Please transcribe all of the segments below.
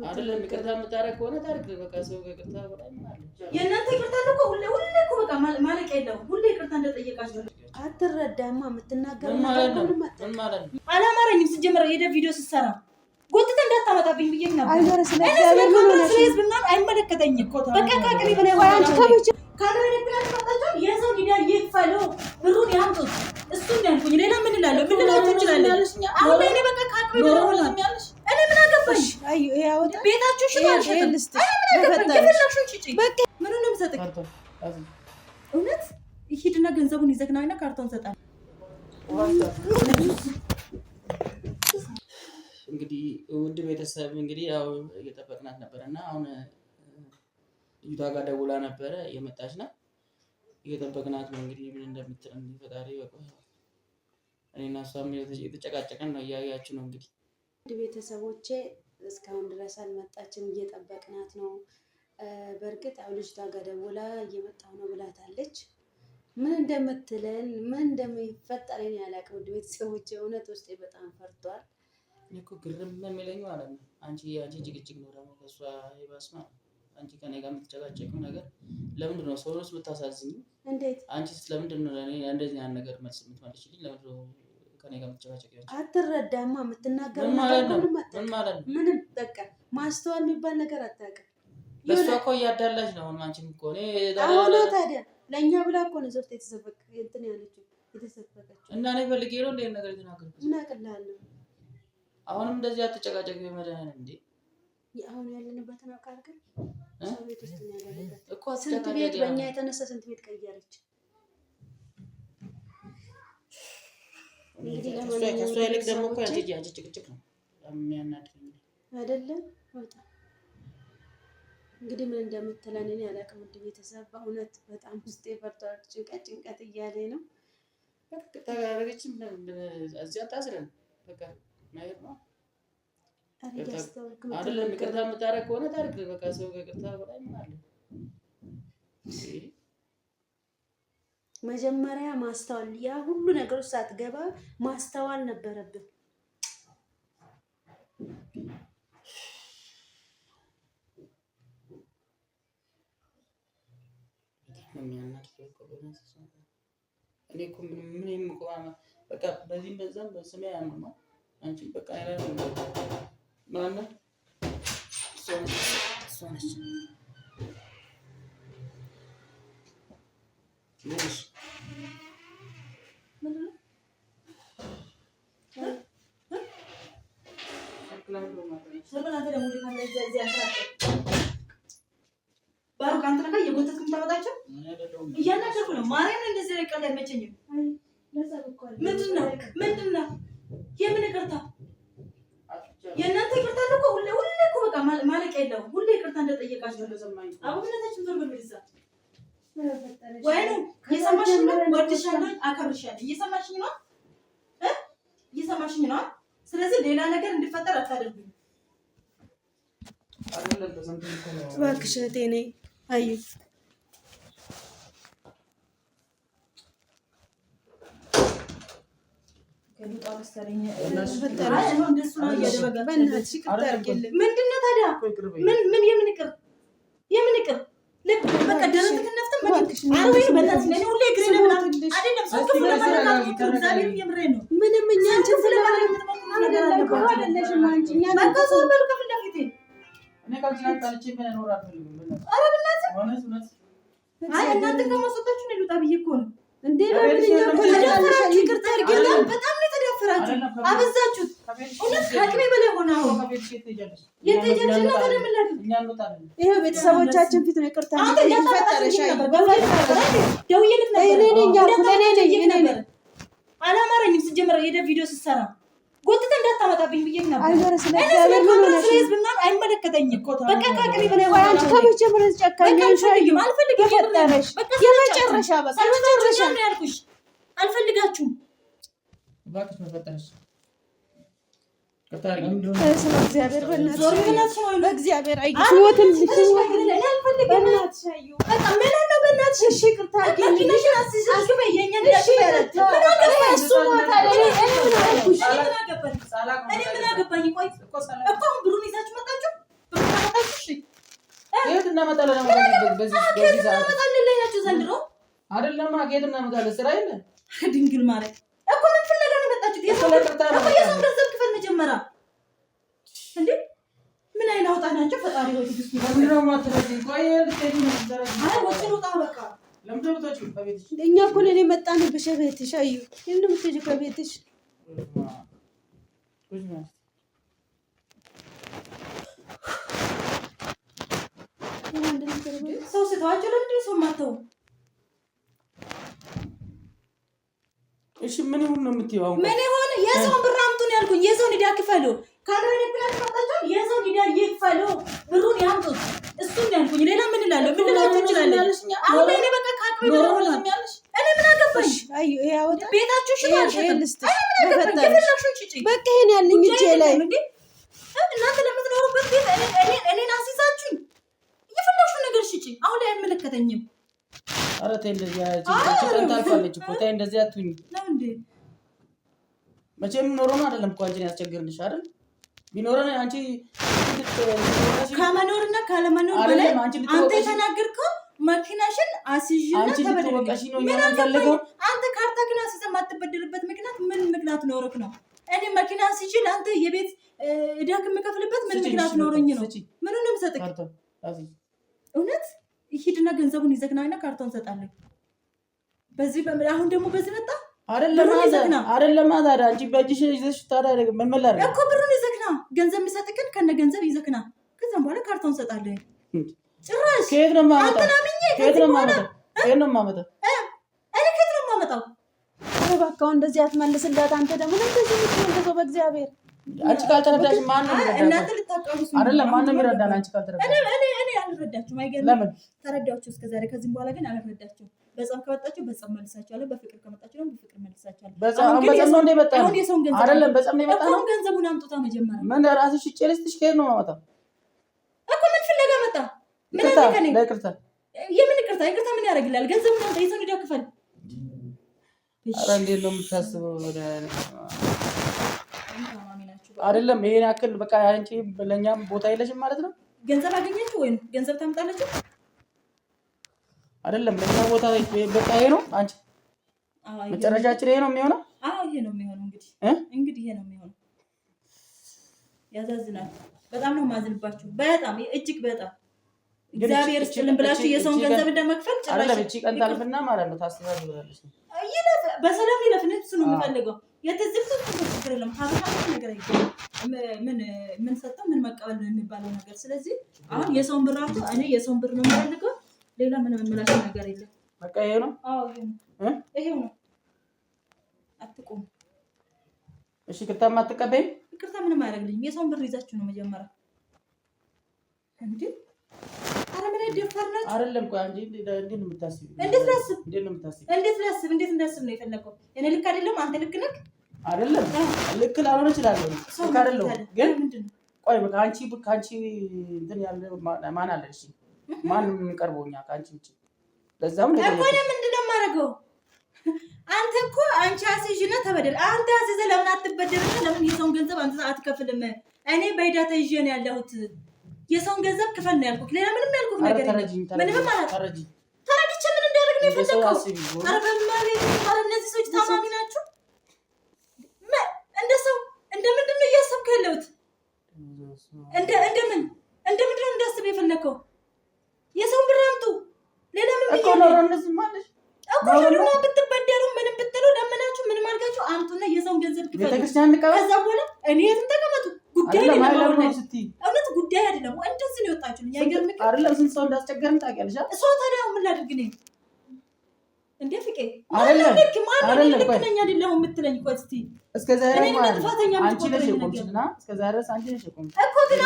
አይደለም ይቅርታ የምታረግ ከሆነ ታርግ በቃ ሰው ይቅርታ በላይ ማለት የእናንተ ይቅርታ እኮ ሁሌ እኮ በቃ ማለቅ የለውም። ሁሌ ይቅርታ እንደጠየቃችሁ አትረዳማ የምትናገረው ምን ማለት ነው? አላማረኝም። ሲጀመር ሄደ ቪዲዮ ስትሰራ ጎትተ እንዳታመጣብኝ ብዬ ነበር። አይወረ ስለዚህ ምን ሆነ ስለዚህ አይመለከተኝም። በቃ ካቅሪ በላይ ዋንቺ ከብቻ ካንረክላት መጣጣው የሰው ዲዳ ይፈሉ ብሩን ያምጡት። እሱን ያልኩኝ ሌላ ምን እላለሁ? ምን ልላችሁ እችላለሁ? አሁን እኔ በቃ ካቅሪ በላይ ሆናለሽ። እኔ ምን አገባሽ? አዩ ያወጣ ቤታችሁ ሽባሽ በቃ ምን ነው የምሰጥክ? እውነት ይሄድና ገንዘቡን ይዘግናና ካርቶን ሰጣል። እንግዲህ ውድ ቤተሰብ እንግዲህ ያው እየጠበቅናት ነበርና አሁን ልጅቷ ጋር ደውላ ነበረ የመጣች ናት። እየጠበቅናት ነው እንግዲህ ምን እንደምትለን ፈጣሪ በቃ እኔና እሷም የተጨቃጨቀን ነው እያያችሁ ነው እንግዲህ ውድ ቤተሰቦቼ እስካሁን ድረስ አልመጣችም፣ እየጠበቅናት ነው። በእርግጥ ያው ልጅቷ ጋር ደውላ እየመጣሁ ነው ብላታለች። ምን እንደምትለን ምን እንደሚፈጠር እኔ አላውቅም። ውድ ቤተሰቦቼ እውነት ውስጤ በጣም ፈርቷል። እኮ ግርም የሚለኝ ማለት ነው አንቺ ጭቅጭቅ ነው ደግሞ ከእሷ ይባስማ አንቺ ከኔ ጋር የምትጨቃጨቂው ነገር ለምንድን ነው? ሰውስ ብታሳዝኝ እንዴት አንቺ ስለምንድን ነው ለኔ እንደዚህ ያን ነገር መልስ የምትመልሽልኝ? ለምንድን ነው ከኔ ጋር የምትጨቃጨቂው? አትረዳማ የምትናገረው ምን ማለት ነው? ምንም በቃ ማስተዋል የሚባል ነገር አታውቅም። ለእሷ እኮ እያዳላች ነው። አሁን አንቺም እኮ እኔ አሁን ታዲያ ለእኛ ብላ እኮ ነው ሶስት የተሰበከ እንትን ያለችው የተሰበከችው እና እኔ ፈልጌ ነው እንደ ነገር የተናገርኩት። ምን አቅልላለሁ? አሁንም እንደዚህ አትጨቃጨቂ በመድኃኒዓለም እንዴ! አሁን ያለንበትን አውቃል ግን ሰው ቤት ውስጥ ነው ያለበት እኮ ስንት ቤት በእኛ የተነሳ ስንት ቤት ቀየረች። እንግዲህ ከእሷ ይልቅ ደግሞ እኮ ያንቺ ጭቅጭቅ ነው የሚያናድደኝ አይደለም። በጣም እንግዲህ ምን እንደምትለን እኔ አላውቅም። ውድ ቤተሰብ በእውነት በጣም ውስጤ ፈርቷል። ጭንቀት እያለኝ ነው። ተጋረገችም እዚያ ታስረን በቃ ማየት ነው አይደለም። ይቅርታ የምታረግ ከሆነ ታርግ በቃ ሰው ይቅርታ በላይ ማለት መጀመሪያ ማስተዋል ያ ሁሉ ነገር ውስጥ ሳትገባ ማስተዋል ነበረብን። እኔ እኮ ምንም ቆማ በቃ በዚህም በዛም በስሜ ያምማ አንቺ በቃ አይደለም ማነው ሶነሽ ልጅ እያናገርኩ ነው። ማርያምን እንደዚህ ላይ ቃል አይመቸኝም። ምንድን ነው የምን ይቅርታ? የእናንተ ይቅርታ እኮ ሁሌ እኮ በቃ ማለቅ የለውም። ሁሌ ይቅርታ እንደጠየቃችሁ አቡነታችን ዞር በልዛ ወይ ነው እየሰማሽኝ ነው? ወድሻለሁ፣ አከብርሻለሁ። እየሰማሽኝ ነው? እየሰማሽኝ ነው? ስለዚህ ሌላ ነገር እንዲፈጠር አታደርጉኝ። እባክሽ እህቴ ነይ አዩ ምንድነው ታዲያ? ምን የምን ይቅር ልክ በቃ ደረትክን ነፍተህ አረወይ በእናትህ ለኔ ሁሌ እግሬ ለምን አይደለም ሰው ክፉ ለማለት እግዚአብሔር የምሬን ነው። ምንም እኛ አንቺ ስለማለት ነገር አለበት አይደለሽም አንቺ እኛ በቃ ሰው በሉ ከፊት ለፊቴ እኔ ካልቻልኩ ታልቼ ምን ነው አትፈልግም። ኧረ በእናትህ አይ እናንተ ከመሰጣችሁ ነው ልውጣ ብዬ እኮ ነው እንዴ ለምንኛ እኮ ተዳፈራችሁ። ይቅርታ አድርጊልኝ። በጣም ነው ተዳፈራችሁ፣ አበዛችሁት። እውነት ከአቅሜ በላይ ሆነ። አሁን የተጀጀና ተለምላል እኛ እንወጣለን። ይሄ ቤተሰቦቻችን ፊት ነው ይቅርታ እንዲፈጠረሽ ደውዬልህ ነበር። አላማረኝም። ሲጀመር ሄደ ቪዲዮ ስትሰራ ጎትተ እንዳታመጣብኝ ብዬ ነበር። አይወረ ስለዚህ ምን ሆነ ስለዚህ አይመለከተኝም። በቃ ከአቅሜ በላይ ሆነ። አንቺ ከመጀመሪያ ጨካኝ ነሽ። አልፈልግም። ፈጠረሽ የመጨረሻ በቃ የመጨረሻ ነው ያልኩሽ። አልፈልጋችሁም። እባክሽ መፈጠርሽ ስለ እግዚአብሔር በእናትሽ በእግዚአብሔር አይሞትም። በእናትሽ አዩ በቃ ምን ነው በእናትሽ እሺ ይቅርታ አድርጊልኝ። አስበይ የኛ እሱ ሞታ እኔ ምን አገባኝ? ቆይ እኮ ብሩን ይዛችሁ እናመጣለን? በዚህ ሰዓት ዘንድሮ አይደለም ከየት እናመጣለን? ስራ የለ ድንግል ማለት እኮ ምን ፍለጋ ነው የመጣችሁት? የሰው ገንዘብ ክፈል መጀመሪያ እንዴ! ምን አይነት አውጣ ናቸው? ፈጣሪ ሆይ ትግስት ለምን ነው ማትረጂ? ቆይ ልትሄጂ ነው ዘራ አይ ወጭሩ ጣ በቃ ለምን ተውታችሁ ከቤትሽ? እኛ እኮ ለኔ መጣንብሽ ቤትሽ። አዩ እንደም ትጂ ከቤትሽ ሰው ስተዋቸው ለምንድን ነው ሰው ማተው? እሺ ምን ይሁን ነው የምትይው? አሁን ምን ይሁን? የሰውን ብር አምጡ ነው ያልኩኝ። የሰውን ሂዳ ክፈሉ። ካሜራ ለብላችሁ መጣችሁ። የሰውን ሂዳ ይክፈሉ፣ ብሩን ያምጡት። እሱን ነው ያልኩኝ። ሌላ ምን እላለሁ? ምን ልላችሁ እችላለሁ? አሁን እኔ በቃ ካቅሜ ብር ሆነ ያልሽ እኔ ምን አገባሽ? አዩ ይሄ አወጣ ቤታችሁ ሽባሽ ልስጥሽ በፈታሽ በቃ ይሄን ያለኝ እጄ ላይ እናንተ ለምትኖሩበት ቤት እኔን አስይዛችሁኝ የፈለግሽውን ነገር ሽጪ። አሁን ላይ አይመለከተኝም። ኧረ ተይ እንደዚህ ጭቀን ታልፋለች እኮ ተይ እንደዚህ አትሁኝ ነው እንዴ? መቼም ኖሮን አይደለም እኮ አንቺን ያስቸግርልሽ አይደል? ቢኖረን አንቺ ከመኖርና ካለመኖር በላይ አንተ የተናገርከው መኪናሽን አስይዥና ተበደረሽ ነው የሚፈልገው። አንተ ካርታ ግን አስይዘህ የማትበደርበት ምክንያት ምን ምክንያት ኖሮክ ነው? እኔ መኪና አስይዤ ለአንተ የቤት ዕዳ የምከፍልበት ምን ምክንያት ኖሮኝ ነው? ምን ነው የምሰጥህ? እውነት ሂድና ገንዘቡን ይዘክናና ካርታውን ሰጣለሁ። በዚህ አሁን ደግሞ በዚህ መጣ አይደለም ታዲያ አንቺ በእጅሽ ይዘሽ ታዲያ ምን መላር እኮ ብሩን ይዘክና ገንዘብ የሚሰጥክን ከነ ገንዘብ ይዘክና ከዛም በኋላ ካርታውን ሰጣለሁ። ጭራሽ ከየት ነው የማመጣው? ከየት ነው የማመጣው? ከየት ነው የማመጣው? እኔ ከየት ነው የማመጣው? እባክህ እንደዚህ አትመልስላት። አንተ ደግሞ እንደዚህ የምትመልሰው በእግዚአብሔር አንቺ ካልተረዳሽ ማን ነው የሚረዳሽ? እናንተ ልታቀሩስ አይደለም ማን ነው የሚረዳን? አንቺ ካልተረዳሽ እኔ አልረዳችሁም። አይገርምም? ለምን ተረዳችሁ እስከዛሬ? ከዚህም በኋላ ግን አልረዳችሁም። በጸብ ከመጣችሁ በጸብ መልሳችኋለሁ፣ በፍቅር ከመጣችሁ ደግሞ በፍቅር መልሳችኋለሁ። በጸብ ነው እንደ መጣ አሁን የሰውን ገንዘብ አይደለም በጸብ ነው የመጣ ነው። ገንዘቡን አምጡታ መጀመሪያ። ምን ራስሽ ጨለስትሽ ከየት ነው የማመጣው? እኮ ምን ፍለጋ መጣ? ምን አለከኝ? ለይቅርታ የምን ይቅርታ? ይቅርታ ምን ያደርግልሃል? ገንዘቡን አምጣ፣ የሰውን ዕዳ ክፈል። ኧረ እንዴት ነው የምታስበው? አይደለም ይሄን ያክል በቃ አንቺ ለኛም ቦታ የለሽም ማለት ነው። ገንዘብ አገኘችሁ ወይ ነው? ገንዘብ ታምጣላችሁ አይደለም ለኛ ቦታ በቃ ይሄ ነው። አንቺ መጨረሻችን ይሄ ነው የሚሆነው። አዎ ይሄ ነው የሚሆነው። እንግዲህ ይሄ ነው የሚሆነው። ያዛዝናል። በጣም ነው ማዝንባችሁ። በጣም እጅግ በጣም እግዚአብሔር ይስጥልን ብላችሁ የሰውን ገንዘብ እንደመክፈል ጭራሽ አይደለም። እቺ ቀን ታልፍና ማለት ነው ታስተዳድራለሽ። ይለፍ በሰላም ይለፍ። እሱ ነው የሚፈልገው። የተዝብቱ ችግር የለም። ሀብታ ነገር አይደለም። ምን ሰጠው ምን መቀበል ነው የሚባለው ነገር። ስለዚህ አሁን የሰውን ብር አውጥቶ እኔ የሰውን ብር ነው የምፈልገው። ሌላ ምንም የምላቸው ነገር የለም። በቃ ይሄ ነው። አዎ ይሄው ነው። አትቆም። እሺ ይቅርታም አትቀበይም? ይቅርታ ምንም አያደርግልኝም። የሰውን ብር ይዛችሁ ነው መጀመሪያ እንዴ? አረ ምን ደፋር ናችሁ? አይደለም ቆይ አንቺ እንዴት ነው የምታስቢው? እንዴት ላስብ? እንዴት ነው የምታስቢው? እንዴት እንዳስብ ነው የፈለከው? እኔ ልክ አይደለም? አንተ ልክ ነህ? አይደለም ልክ ላልሆን እችላለሁ። ልክ አይደለም ግን ምንድነው? ቆይ በቃ አንቺ እንትን ያለ ማን አለ? እሺ ማን ቀርቦኛ ከአንቺ ውጪ? ለዛም ነው እኮ ነው ምንድነው የማደርገው? አንተ እኮ አንቺ አስይዥና ተበደል። አንተ አስይዘህ ለምን አትበደርም? ለምን የሰውን ገንዘብ አንተ አትከፍልም? እኔ በዕዳ ተይዤ ነው ያለሁት። የሰውን ገንዘብ ክፈል ነው ያልኩት። ሌላ ምንም ያልኩት ነገር የለም። ምንም ማለት ተረድቼ ምን እንዳደርግ ነው የፈለከው? ኧረ በማለት ኧረ እነዚህ ሰዎች ታማሚ ናቸው። እንደ ሰው እንደምንድን ነው እያሰብክ ያለሁት? እንደምንድን ነው እንዳስብ የፈለከው? የሰውን ብር አምጡ። ሌላ ምን እኮ ነው እንደዚህ ማለት እኮ ነው። ብትበደሩ ምንም ብትሉ ለምናችሁ ምንም አድርጋችሁ አምጡና የሰውን ገንዘብ ክፈሉ። ቤተክርስቲያን ንቀበል። ከዛ በኋላ እኔ የትም ተቀመጡ። ጉዳይ አይደለም። እውነት ጉዳይ አይደለም። እንደዚህ ነው የወጣችሁልኝ። አይገርምም? አይደለም ስንት ሰው እንዳስቸገርን ታውቂያለሽ? እሷ ታዲያ ምን ላድርግ ነኝ እንዴ? ፍቄ አይደለም ልክ ነኝ አይደለም የምትለኝ እኮ እስቲ እስከዛሬ ማለት ጥፋተኛ አንቺ ነሽ የቆምሽና እስከዛሬ ድረስ አንቺ ነሽ የቆምሽ እኮ። ግን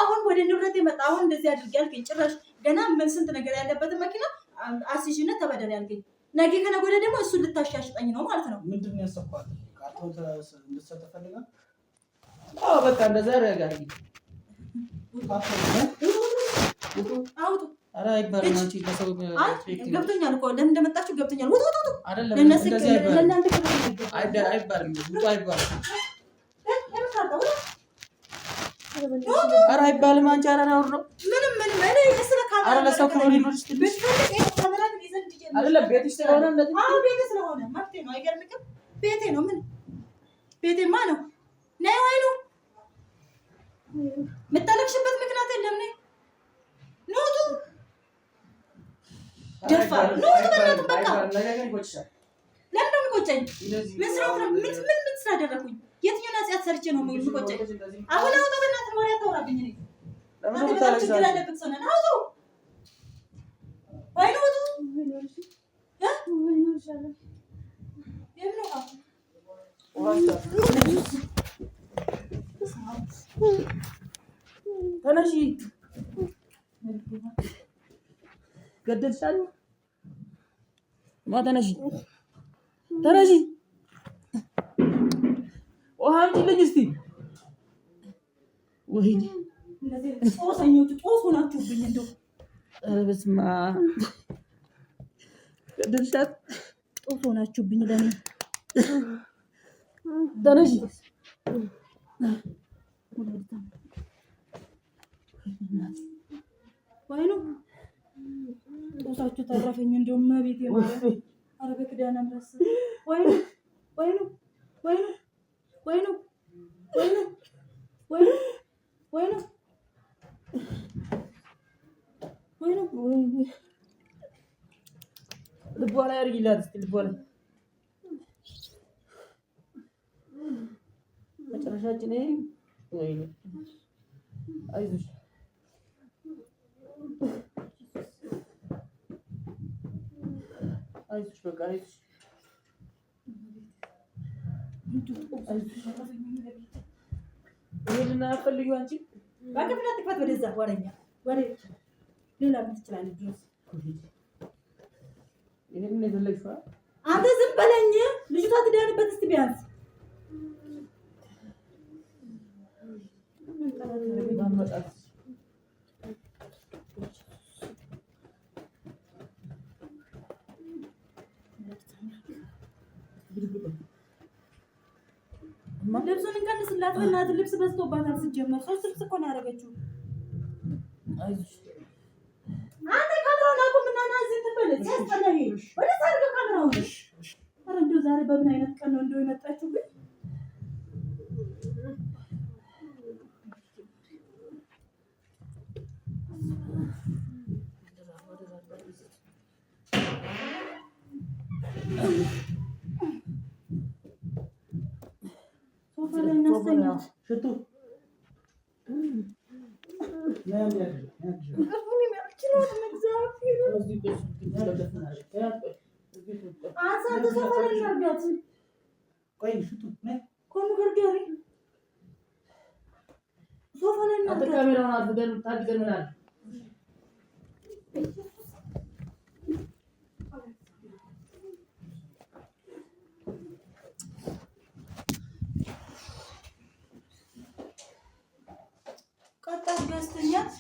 አሁን ወደ ንብረት የመጣ አሁን እንደዚህ አድርግ ያልከኝ ጭራሽ ገና ምን ስንት ነገር ያለበትን መኪና አስይዥና ተበደል ያልከኝ ነገ ከነገ ወዲያ ደግሞ እሱን ልታሻሽጠኝ ነው ማለት ነው። ምንድን ነው ያሰብኳት? ካርታውን እንድትሰጥ ፈልጋለህ? አዎ በቃ እንደዛ ያደርጋል። አውጡ። ኧረ አይባልም። አንቺ ለሰው ገብቶኛል እኮ ለምን እንደመጣችሁ ገብቶኛል። ውጡ። አይደለም ለእናንተ አይባልም። ኧረ አይባልም። አንቺ ኧረ ነውር ነው። ምንም እኔ ስለ ኧረ ለሰው ክብር ይኖርሽ ትንሽ አይደለም ቤትሽ ስለሆነ እንደዚህ አዎ ቤቴ ስለሆነ መብቴ ነው። አይገርምክም? ቤቴ ነው። ምን ቤቴማ ነው። ነይ ወይኑ የምታለቅሽበት ምክንያት የለም። ነይ ኑቱ ደፋር ኑቱ በእናትህ በቃ ለምን ነው የሚቆጨኝ? ምን ስላደረኩኝ? የትኛውን ኃጢአት ሰርቼ ነው የሚቆጨኝ? አሁን አውጣ በእናትህ ወሬ አታውራብኝ። እኔ አንተ በጣም ችግር ያለብህ ሰው ነህ። አውጡ ወይኑ ውጡ ተነሺ ገደልሻለሁ። ተነሺ ተነሺ ውሃ አምጪልኝ እስኪ። ወይኔ ጦሰኞቹ ጦስ ሆናችሁብኝ። እንደው ኧረ በስመ አብ ገደልሻት። ጦስ ሆናችሁብኝ። ለምን ተነሺ ወይኑ ጦሳችሁ ተረፈኝ። እንደው መቤት የማለት ኧረ በክዳነ ምሕረት ወይኑ ወይኑ ወይኑ ወይኑ ወይኑ ወይኑ ወይኑ ወይኑ ልቧ ላይ አድርጊላት እስኪ ልቧ ላይ መጨረሻችን ይሄ ወይኔ አይዞሽ አይዞሽ በቃ አይዞሽ ይሄንን አፈልጊው አንቺ በክፍለ ትክፈት ወደዛ ወረኛ ወሬ ሌላ ምን ትችላለህ? ይሄንን የፈለግሽው አንተ ዝም በለኝ። ልጅቷ ትዳንበት እስቲ ቢያንስ ልብሱን እንቀንስላት። በእናትህ ልብስ በዝቶባታል። ሲጀመር 3 ልብስ እኮ ነው ያደረገችው። አንተ ካሜራውን አቁምና ና እዚህ ትበል። ሲያስጠላኝ ወደ ታርገ ካሜራውን። ኧረ እንደው ዛሬ በምን አይነት ቀን ነው እንደው የመጣችው ግን ሽቱ ካሜራውን አድርገን ምን አለ ቀጣይ ጋስተኛት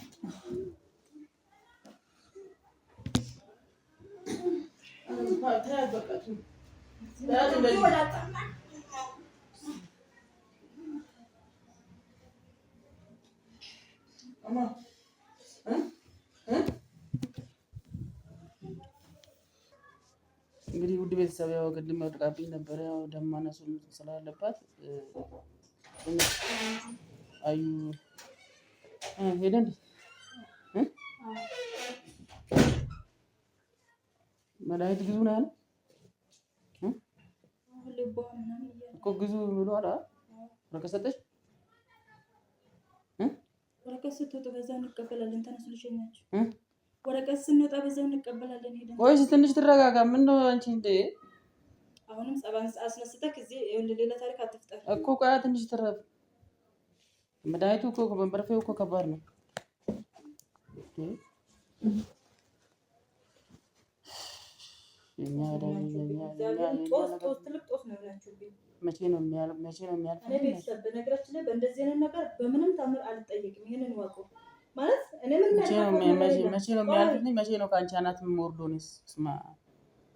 እንግዲህ ውድ ቤተሰብ ያው ቅድም ወድቃብኝ ነበረ። ያው ደም ማነስ ስላለባት አዩ ሄደን መድኃኒት ግዙ ነው ያለ እኮ ግዙ ብሏል። ወረቀት ሰጠሽ? ወረቀት ስትወጡ በዛው እንቀበላለን። ተነሱ ልሸኛችሁ። ወረቀት ስንወጣ በዛው እንቀበላለን። ሄደን ቆይ ትንሽ ትረጋጋ። ምን ነው አንቺ እንደ አሁንም ጸባን አስነስተህ እዚህ ሌላ ታሪክ አትፍጠር እኮ። ቆይ ትንሽ ትረፍ። መድኃኒቱ እኮ በመርፌው እኮ ከባድ ነው። መቼ ነው የሚያልፍ? ቤተሰብ በነገራችን ላይ በእንደዚህ አይነት ነገር በምንም ታምር አልጠየቅም። ይሄንን ዋቁ ማለት እኔ ምን መቼ ነው የሚያልፍልኝ? መቼ ነው ከአንቺ አናት የምወርደው? እኔስ ስማ፣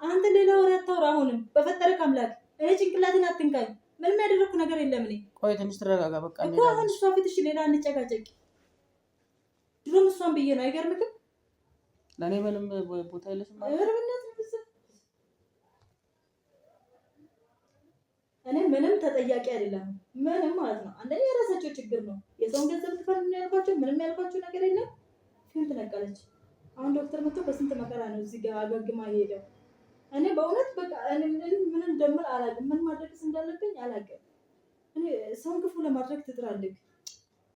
አንተ ሌላ ወሬ አታውራ። አሁንም በፈጠረክ አምላክ እኔ ጭንቅላቴን አትንካኝ። ምንም ያደረኩ ነገር የለም። እኔ ቆይ ትንሽ ተረጋጋ። በቃ እኮ አሁን እሷ ፊት እሺ፣ ሌላ እንጨቃጨቅ። ድሮም እሷን ብዬ ነው። አይገርምክም? ለእኔ ምንም ቦታ የለሽም ማለት ኧረ በእናትህ እኔ ምንም ተጠያቂ አይደለም። ምንም ማለት ነው። አንደኛ የራሳቸው ችግር ነው። የሰውን ገንዘብ ትፈልግ ነው ያልኳቸው። ምንም ያልኳቸው ነገር የለም። ፊልም ትነቀለች። አሁን ዶክተር መጥቶ በስንት መከራ ነው እዚህ ጋር አገግማ የሄደው። እኔ በእውነት በቃ እኔ ምን እንደምል አላውቅም። ምን ማድረግስ እንዳለብኝ አላውቅም። እኔ ሰውን ክፉ ለማድረግ ትጥራለህ